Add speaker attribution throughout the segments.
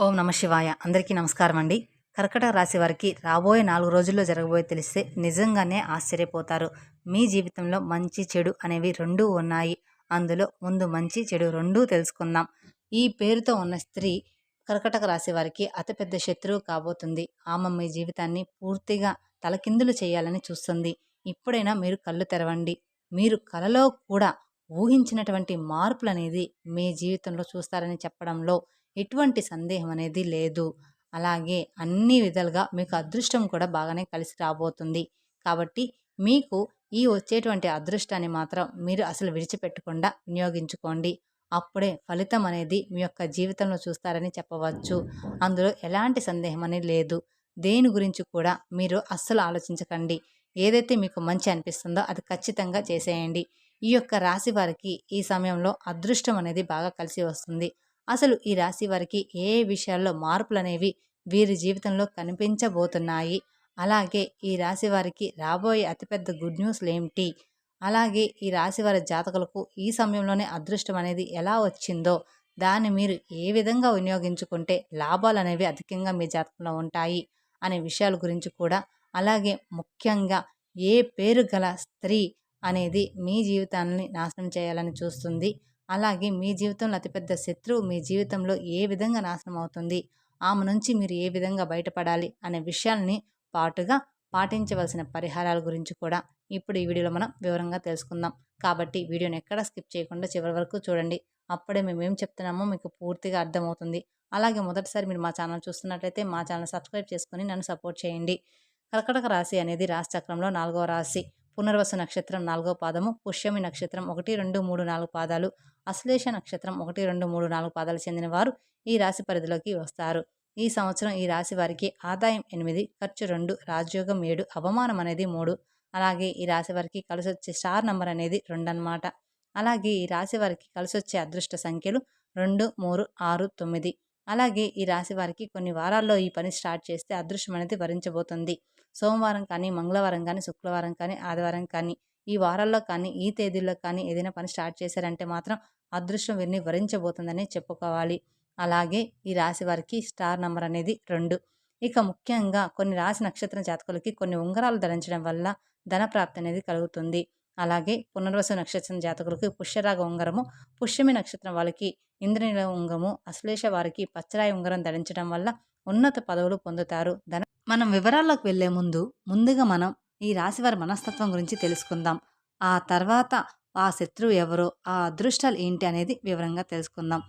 Speaker 1: ఓం నమ శివాయ. అందరికీ నమస్కారం అండి. కర్కటక రాశి వారికి రాబోయే 4 రోజుల్లో జరగబోయే తెలిస్తే నిజంగానే ఆశ్చర్యపోతారు. మీ జీవితంలో మంచి చెడు అనేవి రెండూ ఉన్నాయి. అందులో ముందు మంచి చెడు రెండూ తెలుసుకుందాం. ఈ పేరుతో ఉన్న స్త్రీ కర్కటక రాశి వారికి అతిపెద్ద శత్రువు కాబోతుంది. ఆమె మీ జీవితాన్ని పూర్తిగా తలకిందులు చేయాలని చూస్తుంది. ఇప్పుడైనా మీరు కళ్ళు తెరవండి. మీరు కలలో కూడా ఊహించినటువంటి మార్పులనేది మీ జీవితంలో చూస్తారని చెప్పడంలో ఎటువంటి సందేహం అనేది లేదు. అలాగే అన్ని విధాలుగా మీకు అదృష్టం కూడా బాగానే కలిసి రాబోతుంది. కాబట్టి మీకు ఈ వచ్చేటువంటి అదృష్టాన్ని మాత్రం మీరు అసలు విడిచిపెట్టకుండా వినియోగించుకోండి. అప్పుడే ఫలితం అనేది మీ యొక్క జీవితంలో చూస్తారని చెప్పవచ్చు. అందులో ఎలాంటి సందేహం అనేది లేదు. దేని గురించి కూడా మీరు అస్సలు ఆలోచించకండి. ఏదైతే మీకు మంచి అనిపిస్తుందో అది ఖచ్చితంగా చేసేయండి. ఈ యొక్క రాశి వారికి ఈ సమయంలో అదృష్టం అనేది బాగా కలిసి వస్తుంది. అసలు ఈ రాశి వారికి ఏ విషయాల్లో మార్పులనేవి వీరి జీవితంలో కనిపించబోతున్నాయి? అలాగే ఈ రాశి వారికి రాబోయే అతిపెద్ద గుడ్ న్యూస్‌లు ఏమిటి? అలాగే ఈ రాశి వారి జాతకులకు ఈ సమయంలోనే అదృష్టం అనేది ఎలా వచ్చిందో, దాన్ని మీరు ఏ విధంగా వినియోగించుకుంటే లాభాలనేవి అధికంగా మీ జాతకంలో ఉంటాయి అనే విషయాల గురించి కూడా, అలాగే ముఖ్యంగా ఏ పేరు గల స్త్రీ అనేది మీ జీవితాన్ని నాశనం చేయాలని చూస్తుంది? అలాగే మీ జీవితంలో అతిపెద్ద శత్రువు మీ జీవితంలో ఏ విధంగా నాశనం అవుతుంది, ఆమె నుంచి మీరు ఏ విధంగా బయటపడాలి అనే విషయాల్ని పాటుగా పాటించవలసిన పరిహారాల గురించి కూడా ఇప్పుడు ఈ వీడియోలో మనం వివరంగా తెలుసుకుందాం. కాబట్టి వీడియోని ఎక్కడ స్కిప్ చేయకుండా చివరి వరకు చూడండి. అప్పుడే మేమేం చెప్తున్నామో మీకు పూర్తిగా అర్థమవుతుంది. అలాగే మొదటిసారి మీరు మా ఛానల్ చూస్తున్నట్లయితే మా ఛానల్ సబ్స్క్రైబ్ చేసుకొని నన్ను సపోర్ట్ చేయండి. కర్కటక రాశి అనేది రాశి చక్రంలో 4వ రాశి. పునర్వసు నక్షత్రం 4వ పాదము, పుష్యమి నక్షత్రం 1, 2, 3, 4 పాదాలు, అశ్లేష నక్షత్రం 1, 2, 3, 4 పాదాలు చెందిన వారు ఈ రాశి పరిధిలోకి వస్తారు. ఈ సంవత్సరం ఈ రాశి వారికి ఆదాయం 8, ఖర్చు 2, రాజయోగం 7, అవమానం అనేది 3. అలాగే ఈ రాశి వారికి కలిసొచ్చే స్టార్ నంబర్ అనేది 2 అన్నమాట. అలాగే ఈ రాశి వారికి కలిసొచ్చే అదృష్ట సంఖ్యలు 2, 3, 6, 9. అలాగే ఈ రాశి వారికి కొన్ని వారాల్లో ఈ పని స్టార్ట్ చేస్తే అదృష్టం అనేది వరించబోతుంది. సోమవారం కానీ, మంగళవారం కానీ, శుక్రవారం కానీ, ఆదివారం కానీ, ఈ వారాల్లో కానీ, ఈ తేదీల్లో కానీ ఏదైనా పని స్టార్ట్ చేశారంటే మాత్రం అదృష్టం వీరిని వరించబోతుందని చెప్పుకోవాలి. అలాగే ఈ రాశి వారికి స్టార్ నంబర్ అనేది 2. ఇక ముఖ్యంగా కొన్ని రాశి నక్షత్ర జాతకులకి కొన్ని ఉంగరాలు ధరించడం వల్ల ధన ప్రాప్తి అనేది కలుగుతుంది. అలాగే పునర్వసు నక్షత్రం జాతకులకు పుష్యరాగ ఉంగరము, పుష్యమి నక్షత్రం వాళ్ళకి ఇంద్రనీల ఉంగరము, అశ్లేష వారికి పచ్చరాయి ఉంగరం ధరించడం వల్ల ఉన్నత పదవులు పొందుతారు. మనం వివరాల్లోకి వెళ్లే ముందుగా మనం ఈ రాశివారి మనస్తత్వం గురించి తెలుసుకుందాం. ఆ తర్వాత ఆ శత్రువు ఎవరో, ఆ అదృష్టాలు ఏంటి అనేది వివరంగా తెలుసుకుందాం.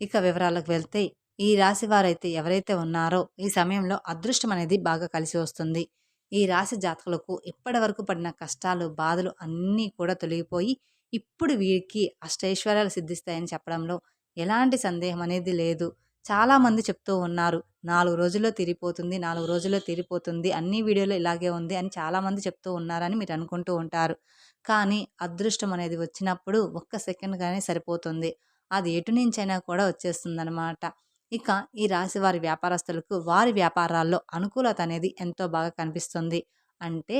Speaker 1: ఇక వివరాలకు వెళ్తే ఈ రాశి వారైతే ఎవరైతే ఉన్నారో ఈ సమయంలో అదృష్టం అనేది బాగా కలిసి వస్తుంది. ఈ రాశి జాతకులకు ఇప్పటి వరకు పడిన కష్టాలు, బాధలు అన్నీ కూడా తొలగిపోయి ఇప్పుడు వీరికి అష్టైశ్వర్యాలు సిద్ధిస్తాయని చెప్పడంలో ఎలాంటి సందేహం అనేది లేదు. చాలామంది చెప్తూ ఉన్నారు, 4 రోజుల్లో తీరిపోతుంది, 4 రోజుల్లో తీరిపోతుంది, అన్ని వీడియోలో ఇలాగే ఉంది అని చాలామంది చెప్తూ ఉన్నారని మీరు అనుకుంటూ ఉంటారు. కానీ అదృష్టం అనేది వచ్చినప్పుడు ఒక్క సెకండ్‌గానే సరిపోతుంది. అది ఎటు నుంచైనా కూడా వచ్చేస్తుందనమాట. ఇక ఈ రాశి వారి వ్యాపారస్తులకు వారి వ్యాపారాల్లో అనుకూలత అనేది ఎంతో బాగా కనిపిస్తుంది. అంటే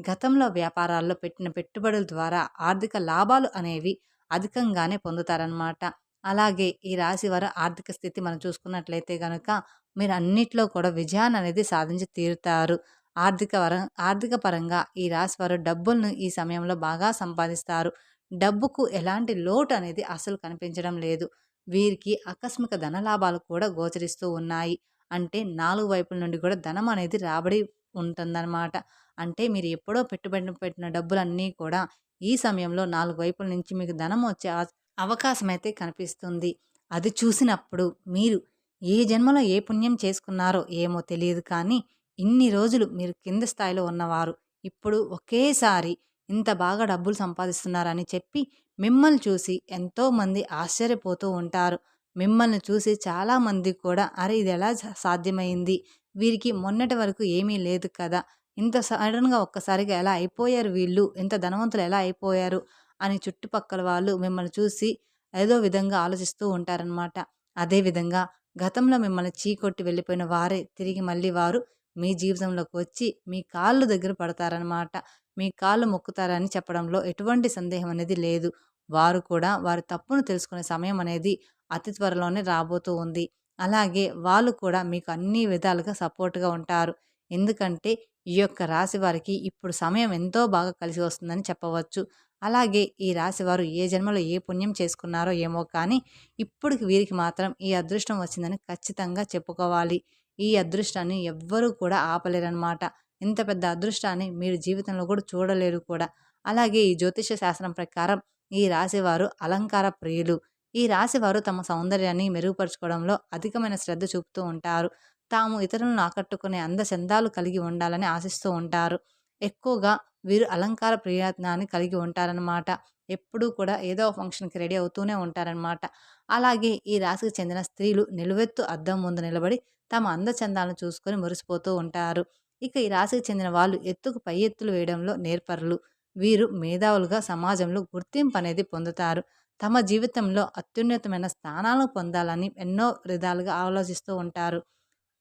Speaker 1: గతంలో వ్యాపారాల్లో పెట్టిన పెట్టుబడుల ద్వారా ఆర్థిక లాభాలు అనేవి అధికంగానే పొందుతారనమాట. అలాగే ఈ రాశి వారి ఆర్థిక స్థితి మనం చూసుకున్నట్లయితే గనుక మీరు అన్నిట్లో కూడా విజయాన్ని అనేది సాధించి తీరుతారు. ఆర్థిక పరంగా ఈ రాశి వారు డబ్బులను ఈ సమయంలో బాగా సంపాదిస్తారు. డబ్బుకు ఎలాంటి లోటు అనేది అసలు కనిపించడం లేదు. వీరికి ఆకస్మిక ధన లాభాలు కూడా గోచరిస్తూ ఉన్నాయి. అంటే 4 వైపుల నుండి కూడా ధనం అనేది రాబడి ఉంటుందన్నమాట. అంటే మీరు ఎప్పుడో పెట్టుబడి పెట్టిన డబ్బులన్నీ కూడా ఈ సమయంలో 4 వైపుల నుంచి మీకు ధనం వచ్చే అవకాశం అయితే కనిపిస్తుంది. అది చూసినప్పుడు మీరు ఏ జన్మలో ఏ పుణ్యం చేసుకున్నారో ఏమో తెలియదు కానీ ఇన్ని రోజులు మీరు కింద స్థాయిలో ఉన్నవారు ఇప్పుడు ఒకేసారి ఇంత బాగా డబ్బులు సంపాదిస్తున్నారని చెప్పి మిమ్మల్ని చూసి ఎంతోమంది ఆశ్చర్యపోతూ ఉంటారు. మిమ్మల్ని చూసి చాలామంది కూడా అరే ఇది ఎలా సాధ్యమైంది, వీరికి మొన్నటి వరకు ఏమీ లేదు కదా, ఇంత సడన్గా ఒక్కసారిగా ఎలా అయిపోయారు వీళ్ళు, ఇంత ధనవంతులు ఎలా అయిపోయారు అని చుట్టుపక్కల వాళ్ళు మిమ్మల్ని చూసి ఏదో విధంగా ఆలోచిస్తూ ఉంటారనమాట. అదేవిధంగా గతంలో మిమ్మల్ని చీకొట్టి వెళ్ళిపోయిన వారే తిరిగి మళ్ళీ వారు మీ జీవితంలోకి వచ్చి మీ కాళ్ళు దగ్గర పడతారనమాట. మీ కాళ్ళు మొక్కుతారని చెప్పడంలో ఎటువంటి సందేహం అనేది లేదు. వారు కూడా వారి తప్పును తెలుసుకునే సమయం అనేది అతి త్వరలోనే రాబోతూ ఉంది. అలాగే వాళ్ళు కూడా మీకు అన్ని విధాలుగా సపోర్ట్‌గా ఉంటారు. ఎందుకంటే ఈ యొక్క రాశి వారికి ఇప్పుడు సమయం ఎంతో బాగా కలిసి వస్తుందని చెప్పవచ్చు. అలాగే ఈ రాశివారు ఏ జన్మలో ఏ పుణ్యం చేసుకున్నారో ఏమో కానీ, ఇప్పటికి వీరికి మాత్రం ఈ అదృష్టం వచ్చిందని ఖచ్చితంగా చెప్పుకోవాలి. ఈ అదృష్టాన్ని ఎవ్వరూ కూడా ఆపలేరనమాట. ఇంత పెద్ద అదృష్టాన్ని మీరు జీవితంలో కూడా చూడలేరు కూడా. అలాగే ఈ జ్యోతిష శాస్త్రం ప్రకారం ఈ రాశివారు అలంకార ప్రియులు. ఈ రాశివారు తమ సౌందర్యాన్ని మెరుగుపరుచుకోవడంలో అధికమైన శ్రద్ధ చూపుతూ ఉంటారు. తాము ఇతరులను ఆకట్టుకునే అందచందాలు కలిగి ఉండాలని ఆశిస్తూ ఉంటారు. ఎక్కువగా వీరు అలంకార ప్రయత్నాన్ని కలిగి ఉంటారనమాట. ఎప్పుడూ కూడా ఏదో ఒక ఫంక్షన్‌కి రెడీ అవుతూనే ఉంటారనమాట. అలాగే ఈ రాశికి చెందిన స్త్రీలు నిలువెత్తు అద్దం ముందు నిలబడి తమ అందచందాలను చూసుకొని మురిసిపోతూ ఉంటారు. ఇక ఈ రాశికి చెందిన వాళ్ళు ఎత్తుకు పై ఎత్తులు వేయడంలో నేర్పరులు. వీరు మేధావులుగా సమాజంలో గుర్తింపు అనేది పొందుతారు. తమ జీవితంలో అత్యున్నతమైన స్థానాలను పొందాలని ఎన్నో విధాలుగా ఆలోచిస్తూ ఉంటారు.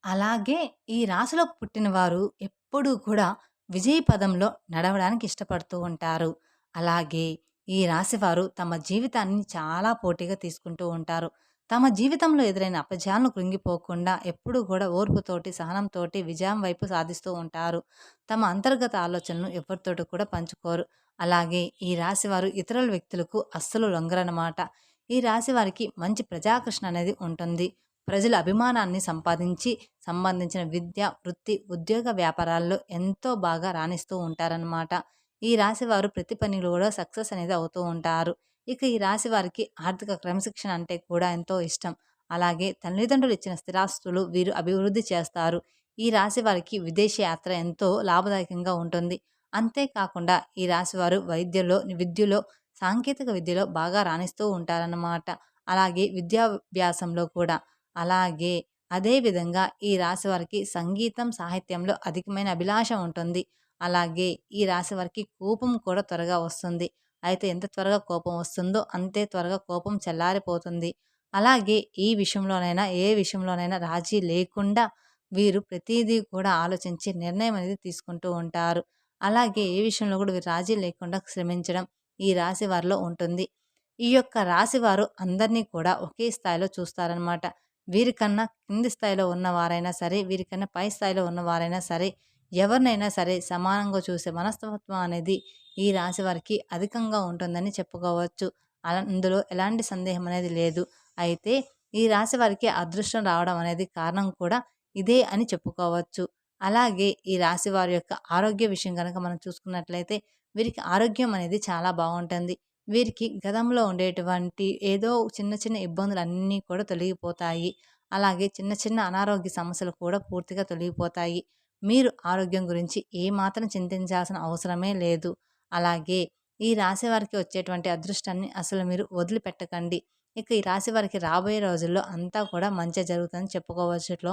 Speaker 1: అలాగే ఈ రాశిలో పుట్టినవారు ఎప్పుడూ కూడా విజయ పదంలో నడవడానికి ఇష్టపడుతూ ఉంటారు. అలాగే ఈ రాశివారు తమ జీవితాన్ని చాలా పోటీగా తీసుకుంటూ ఉంటారు. తమ జీవితంలో ఎదురైన అపజయాలను కృంగిపోకుండా ఎప్పుడూ కూడా ఓర్పుతోటి, సహనంతోటి విజయం వైపు సాధిస్తూ ఉంటారు. తమ అంతర్గత ఆలోచనలను ఎవరితోటి కూడా పంచుకోరు. అలాగే ఈ రాశివారు ఇతరుల వ్యక్తులకు అస్సలు లొంగరనమాట. ఈ రాశి వారికి మంచి ప్రజాకర్షణ అనేది ఉంటుంది. ప్రజల అభిమానాన్ని సంబంధించిన విద్య, వృత్తి, ఉద్యోగ వ్యాపారాల్లో ఎంతో బాగా రాణిస్తూ ఉంటారనమాట. ఈ రాశివారు ప్రతి పనిలో కూడా సక్సెస్ అనేది అవుతూ ఉంటారు. ఇక ఈ రాశి వారికి ఆర్థిక క్రమశిక్షణ అంటే కూడా ఎంతో ఇష్టం. అలాగే తల్లిదండ్రులు ఇచ్చిన స్థిరాస్తులు వీరు అభివృద్ధి చేస్తారు. ఈ రాశి వారికి విదేశీ యాత్ర ఎంతో లాభదాయకంగా ఉంటుంది. అంతేకాకుండా ఈ రాశివారు విద్యలో, సాంకేతిక విద్యలో బాగా రాణిస్తూ ఉంటారన్నమాట. అలాగే విద్యాభ్యాసంలో కూడా. అలాగే అదే విధంగా ఈ రాశి వారికి సంగీతం, సాహిత్యంలో అధికమైన అభిలాష ఉంటుంది. అలాగే ఈ రాశి వారికి కోపం కూడా త్వరగా వస్తుంది. అయితే ఎంత త్వరగా కోపం వస్తుందో అంతే త్వరగా కోపం చల్లారిపోతుంది. అలాగే ఈ విషయంలోనైనా, ఏ విషయంలోనైనా రాజీ లేకుండా వీరు ప్రతీదీ కూడా ఆలోచించి నిర్ణయం అనేది తీసుకుంటూ ఉంటారు. అలాగే ఏ విషయంలో కూడా వీరు రాజీ లేకుండా శ్రమించడం ఈ రాశి వారిలో ఉంటుంది. ఈ యొక్క రాశి వారు అందరినీ కూడా ఒకే స్థాయిలో చూస్తారనమాట. వీరికన్నా కింది స్థాయిలో ఉన్నవారైనా సరే, వీరికన్నా పై స్థాయిలో ఉన్నవారైనా సరే, ఎవరినైనా సరే సమానంగా చూసే మనస్తత్వం అనేది ఈ రాశి వారికి అధికంగా ఉంటుందని చెప్పుకోవచ్చు. అందులో ఎలాంటి సందేహం అనేది లేదు. అయితే ఈ రాశి వారికి అదృష్టం రావడం అనేది కారణం కూడా ఇదే అని చెప్పుకోవచ్చు. అలాగే ఈ రాశి వారి యొక్క ఆరోగ్య విషయం గనక మనం చూసుకున్నట్లయితే వీరికి ఆరోగ్యం అనేది చాలా బాగుంటుంది. వీరికి గతంలో ఉండేటువంటి ఏదో చిన్న చిన్న ఇబ్బందులన్నీ కూడా తొలగిపోతాయి. అలాగే చిన్న చిన్న అనారోగ్య సమస్యలు కూడా పూర్తిగా తొలగిపోతాయి. మీరు ఆరోగ్యం గురించి ఏమాత్రం చింతించాల్సిన అవసరమే లేదు. అలాగే ఈ రాశి వారికి వచ్చేటువంటి అదృష్టాన్ని అసలు మీరు వదిలిపెట్టకండి. ఇక ఈ రాశి వారికి రాబోయే రోజుల్లో అంతా కూడా మంచే జరుగుతుందని చెప్పుకోవచ్చుట్లో.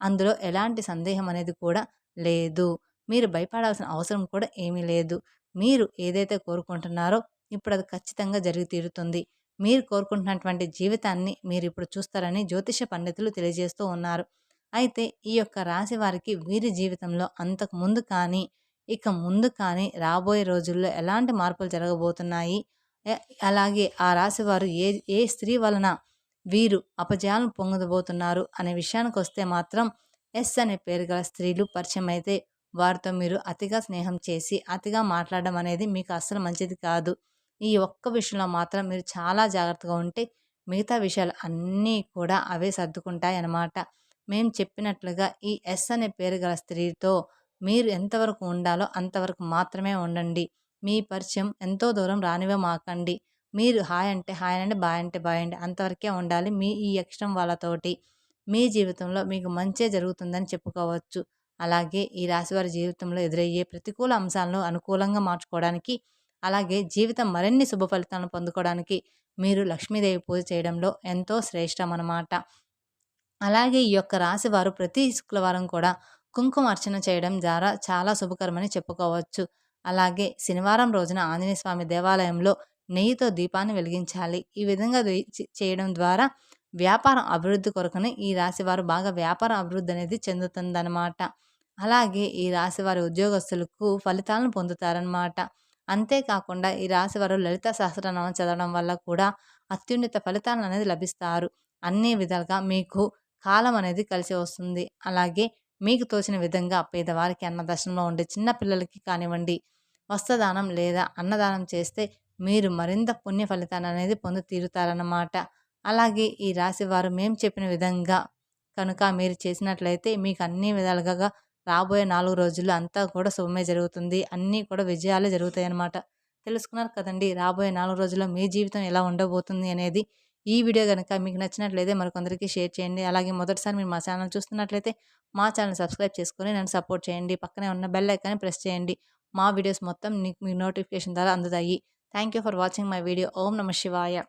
Speaker 1: అందులో ఎలాంటి సందేహం అనేది కూడా లేదు. మీరు భయపడాల్సిన అవసరం కూడా ఏమీ లేదు. మీరు ఏదైతే కోరుకుంటున్నారో ఇప్పుడది ఖచ్చితంగా జరిగి తీరుతుంది. మీరు కోరుకుంటున్నటువంటి జీవితాన్ని మీరిప్పుడు చూస్తారని జ్యోతిష పండితులు తెలియజేస్తూ ఉన్నారు. అయితే ఈ యొక్క రాశి వారికి వీరి జీవితంలో అంతకు ముందు కానీ, ఇక ముందు కానీ రాబోయే రోజుల్లో ఎలాంటి మార్పులు జరగబోతున్నాయి? ఎ అలాగే ఆ రాశివారు ఏ స్త్రీ వలన వీరు అపజయాలను పొందబోతున్నారు అనే విషయానికొస్తే మాత్రం ఎస్ అనే పేరు గల స్త్రీలు పరిచయమైతే వారితో మీరు అతిగా స్నేహం చేసి, అతిగా మాట్లాడడం అనేది మీకు అస్సలు మంచిది కాదు. ఈ ఒక్క విషయంలో మాత్రం మీరు చాలా జాగ్రత్తగా ఉంటే మిగతా విషయాలు అన్నీ కూడా అవే సర్దుకుంటాయన్నమాట. మేము చెప్పినట్లుగా ఈ ఎస్ అనే పేరు గల స్త్రీతో మీరు ఎంతవరకు ఉండాలో అంతవరకు మాత్రమే ఉండండి. మీ పరిచయం ఎంతో దూరం రానివ్వమాకండి. మీరు హాయ్ అంటే హాయ్ అనండి, బాయ్ అంటే బాయ్ అండి. అంతవరకే ఉండాలి. మీ ఈ ఎక్స్‌ట్రం వాళ్ళతోటి మీ జీవితంలో మీకు మంచే జరుగుతుందని చెప్పుకోవచ్చు. అలాగే ఈ రాశివారి జీవితంలో ఎదురయ్యే ప్రతికూల అంశాలను అనుకూలంగా మార్చుకోవడానికి, అలాగే జీవితం మరిన్ని శుభ ఫలితాలను పొందుకోవడానికి మీరు లక్ష్మీదేవి పూజ చేయడంలో ఎంతో శ్రేష్టమనమాట. అలాగే ఈ యొక్క రాశి వారు ప్రతి శుక్రవారం కూడా కుంకుమ అర్చన చేయడం ద్వారా చాలా శుభకరమని చెప్పుకోవచ్చు. అలాగే శనివారం రోజున ఆంజనేయ స్వామి దేవాలయంలో నెయ్యితో దీపాన్ని వెలిగించాలి. ఈ విధంగా చేయడం ద్వారా వ్యాపారం అభివృద్ధి కొరకుని ఈ రాశి వారు బాగా వ్యాపార అభివృద్ధి అనేది చెందుతుందన్నమాట. అలాగే ఈ రాశి వారి ఉద్యోగస్తులకు ఫలితాలను పొందుతారన్నమాట. అంతేకాకుండా ఈ రాశి వారు లలిత సహస్రనామం చదవడం వల్ల కూడా అత్యున్నత ఫలితాలను అనేది లభిస్తారు. అన్ని విధాలుగా మీకు కాలం అనేది కలిసి వస్తుంది. అలాగే మీకు తోచిన విధంగా పేదవారికి అన్నదర్శనంలో ఉండే చిన్న పిల్లలకి కానివ్వండి, వస్త్రదానం లేదా అన్నదానం చేస్తే మీరు మరింత పుణ్య ఫలితాన్ని అనేది పొంది తీరుతారన్నమాట. అలాగే ఈ రాశి వారు మేము చెప్పిన విధంగా కనుక మీరు చేసినట్లయితే మీకు అన్ని విధాలుగా రాబోయే 4 రోజుల్లో అంతా కూడా శుభమే జరుగుతుంది. అన్నీ కూడా విజయాలే జరుగుతాయన్నమాట. తెలుసుకున్నారు కదండీ! రాబోయే 4 రోజుల్లో మీ జీవితం ఎలా ఉండబోతుంది అనేది. ఈ వీడియో గనుక మీకు నచ్చినట్లయితే మరికొందరికి షేర్ చేయండి. అలాగే మొదటిసారి మీరు మా ఛానల్ చూస్తున్నట్లయితే మా ఛానల్ సబ్స్క్రైబ్ చేసుకొని నన్ను సపోర్ట్ చేయండి. పక్కనే ఉన్న బెల్ ఐకాన్ని ప్రెస్ చేయండి. మా వీడియోస్ మొత్తం మీకు మీ నోటిఫికేషన్ ద్వారా అందుతాయి. Thank you for watching my video. ఓం నమః శివాయ.